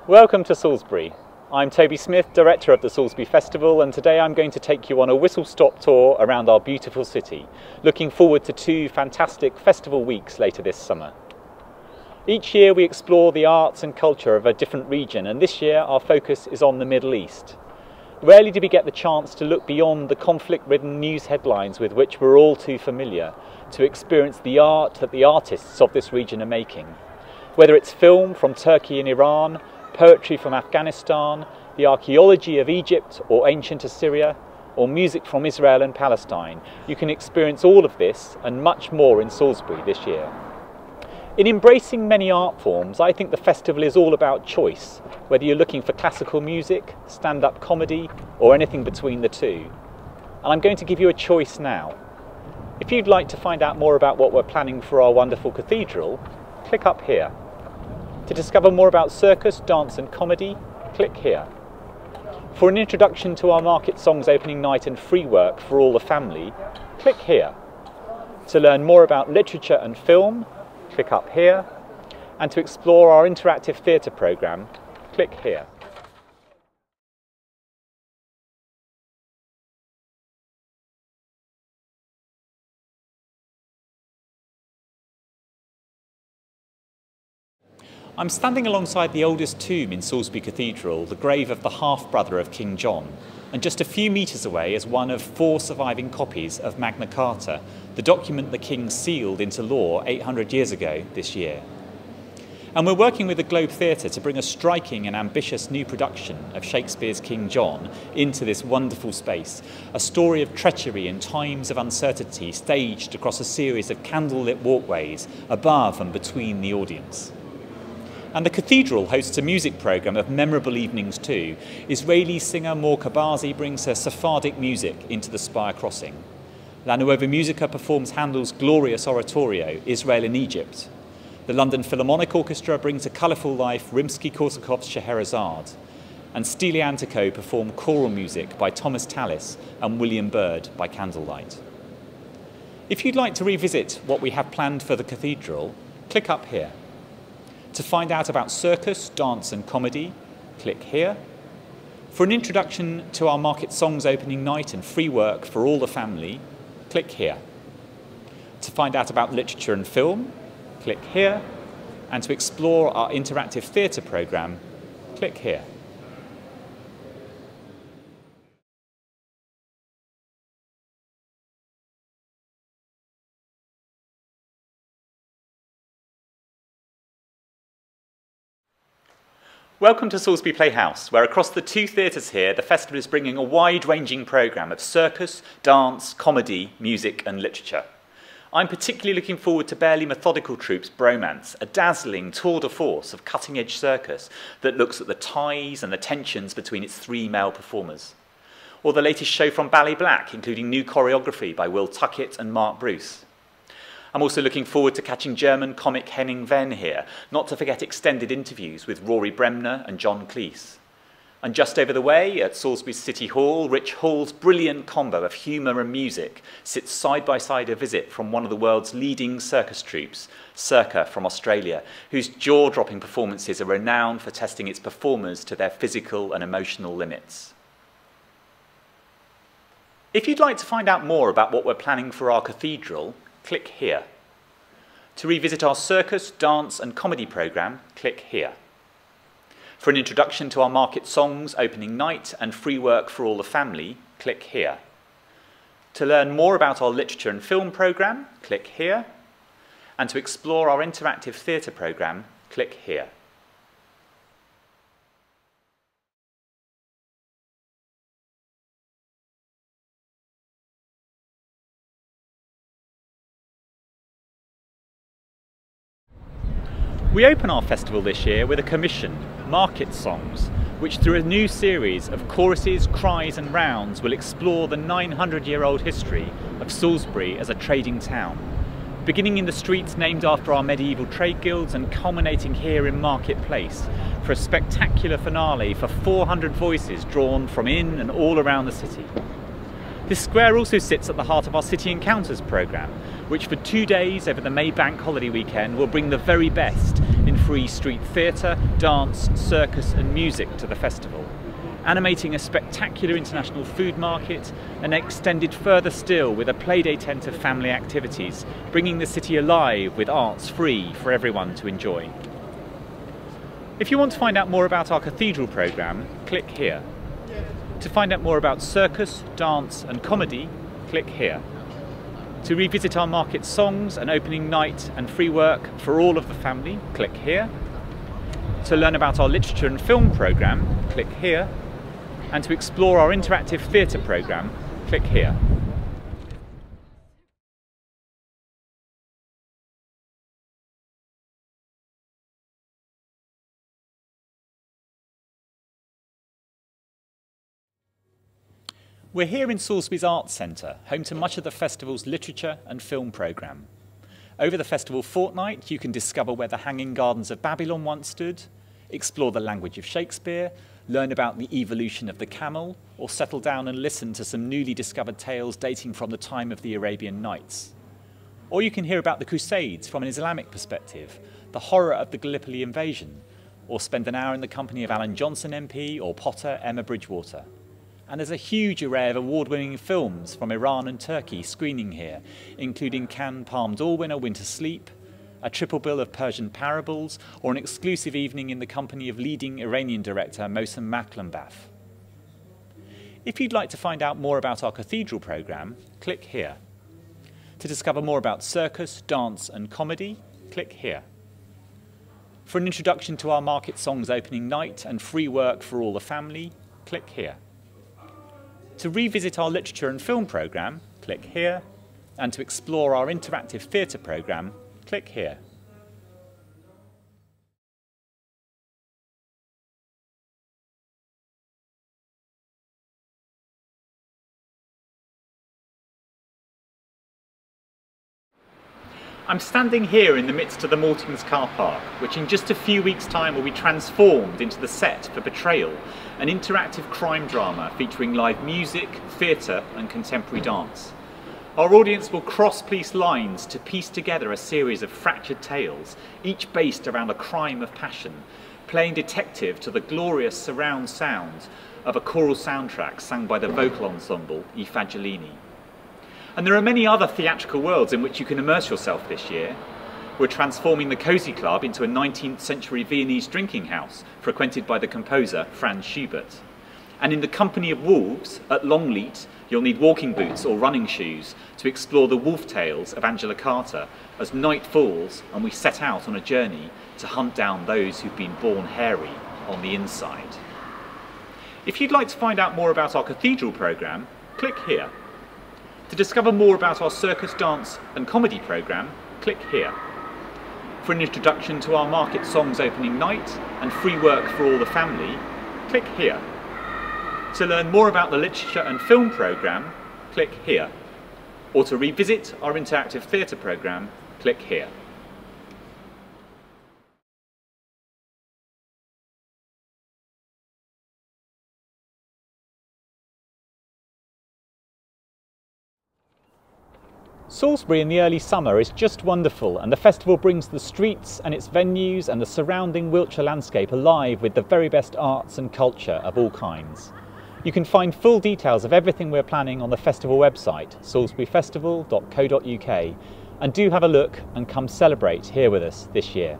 Welcome to Salisbury. I'm Toby Smith, Director of the Salisbury Festival, and today I'm going to take you on a whistle-stop tour around our beautiful city, looking forward to 2 fantastic festival weeks later this summer. Each year we explore the arts and culture of a different region, and this year our focus is on the Middle East. Rarely do we get the chance to look beyond the conflict-ridden news headlines with which we're all too familiar, to experience the art that the artists of this region are making. Whether it's film from Turkey and Iran, poetry from Afghanistan, the archaeology of Egypt or ancient Assyria, or music from Israel and Palestine, you can experience all of this and much more in Salisbury this year. In embracing many art forms, I think the festival is all about choice, whether you're looking for classical music, stand-up comedy, or anything between the two. And I'm going to give you a choice now. If you'd like to find out more about what we're planning for our wonderful cathedral, click up here. To discover more about circus, dance and comedy, click here. For an introduction to our market songs opening night and free work for all the family, click here. To learn more about literature and film, click up here. And to explore our interactive theatre programme, click here. I'm standing alongside the oldest tomb in Salisbury Cathedral, the grave of the half-brother of King John, and just a few metres away is one of 4 surviving copies of Magna Carta, the document the King sealed into law 800 years ago this year. And we're working with the Globe Theatre to bring a striking and ambitious new production of Shakespeare's King John into this wonderful space, a story of treachery in times of uncertainty staged across a series of candlelit walkways above and between the audience. And the cathedral hosts a music programme of memorable evenings too. Israeli singer Mor Kabazi brings her Sephardic music into the spire crossing. La Nuova Musica performs Handel's glorious oratorio, Israel in Egypt. The London Philharmonic Orchestra brings a colourful life, Rimsky-Korsakov's Scheherazade. And Stile Antico perform choral music by Thomas Tallis and William Byrd by candlelight. If you'd like to revisit what we have planned for the cathedral, click up here. To find out about circus, dance and comedy, click here. For an introduction to our market songs opening night and free work for all the family, click here. To find out about literature and film, click here. And to explore our interactive theatre programme, click here. Welcome to Salisbury Playhouse, where across the 2 theatres here, the festival is bringing a wide-ranging programme of circus, dance, comedy, music and literature. I'm particularly looking forward to Barely Methodical Troupe's Bromance, a dazzling tour de force of cutting-edge circus that looks at the ties and the tensions between its 3 male performers. Or the latest show from Ballet Black, including new choreography by Will Tuckett and Mark Bruce. I'm also looking forward to catching German comic Henning Venn here, not to forget extended interviews with Rory Bremner and John Cleese. And just over the way, at Salisbury City Hall, Rich Hall's brilliant combo of humour and music sits side by side a visit from one of the world's leading circus troupes, Circa from Australia, whose jaw-dropping performances are renowned for testing its performers to their physical and emotional limits. If you'd like to find out more about what we're planning for our cathedral, click here. To revisit our circus, dance and comedy programme, click here. For an introduction to our market songs opening night and free work for all the family, click here. To learn more about our literature and film programme, click here. And to explore our interactive theatre programme, click here. We open our festival this year with a commission, Market Songs, which through a new series of choruses, cries and rounds will explore the 900-year-old history of Salisbury as a trading town, beginning in the streets named after our medieval trade guilds and culminating here in Market Place for a spectacular finale for 400 voices drawn from in and all around the city. This square also sits at the heart of our City Encounters programme, which for 2 days over the May Bank holiday weekend will bring the very best in free street theatre, dance, circus and music to the festival, animating a spectacular international food market and extended further still with a Playday tent of family activities, bringing the city alive with arts free for everyone to enjoy. If you want to find out more about our cathedral programme, click here. To find out more about circus, dance and comedy, click here. To revisit our market songs and opening night and free work for all of the family, click here. To learn about our literature and film programme, click here. And to explore our interactive theatre programme, click here. We're here in Salisbury's Arts Centre, home to much of the festival's literature and film programme. Over the festival fortnight, you can discover where the Hanging Gardens of Babylon once stood, explore the language of Shakespeare, learn about the evolution of the camel, or settle down and listen to some newly discovered tales dating from the time of the Arabian Nights. Or you can hear about the Crusades from an Islamic perspective, the horror of the Gallipoli invasion, or spend an hour in the company of Alan Johnson MP or Potter Emma Bridgewater. And there's a huge array of award-winning films from Iran and Turkey screening here, including Cannes Palme d'Or winner Winter Sleep, a triple bill of Persian parables, or an exclusive evening in the company of leading Iranian director Mohsen Makhlounbaf. If you'd like to find out more about our cathedral programme, click here. To discover more about circus, dance and comedy, click here. For an introduction to our market songs opening night and free work for all the family, click here. To revisit our literature and film programme, click here, and to explore our interactive theatre programme, click here. I'm standing here in the midst of the Maltings car park, which in just a few weeks' time will be transformed into the set for Betrayal, an interactive crime drama featuring live music, theatre and contemporary dance. Our audience will cross police lines to piece together a series of fractured tales, each based around a crime of passion, playing detective to the glorious surround sound of a choral soundtrack sung by the vocal ensemble I Fagiolini. And there are many other theatrical worlds in which you can immerse yourself this year. We're transforming the Cosy Club into a 19th century Viennese drinking house frequented by the composer Franz Schubert. And in the company of wolves at Longleat, you'll need walking boots or running shoes to explore the wolf tales of Angela Carter as night falls and we set out on a journey to hunt down those who've been born hairy on the inside. If you'd like to find out more about our cathedral programme, click here. To discover more about our circus, dance and comedy programme, click here. For an introduction to our market songs opening night and free work for all the family, click here. To learn more about the literature and film programme, click here. Or to revisit our interactive theatre programme, click here. Salisbury in the early summer is just wonderful, and the festival brings the streets and its venues and the surrounding Wiltshire landscape alive with the very best arts and culture of all kinds. You can find full details of everything we're planning on the festival website, salisburyfestival.co.uk, and do have a look and come celebrate here with us this year.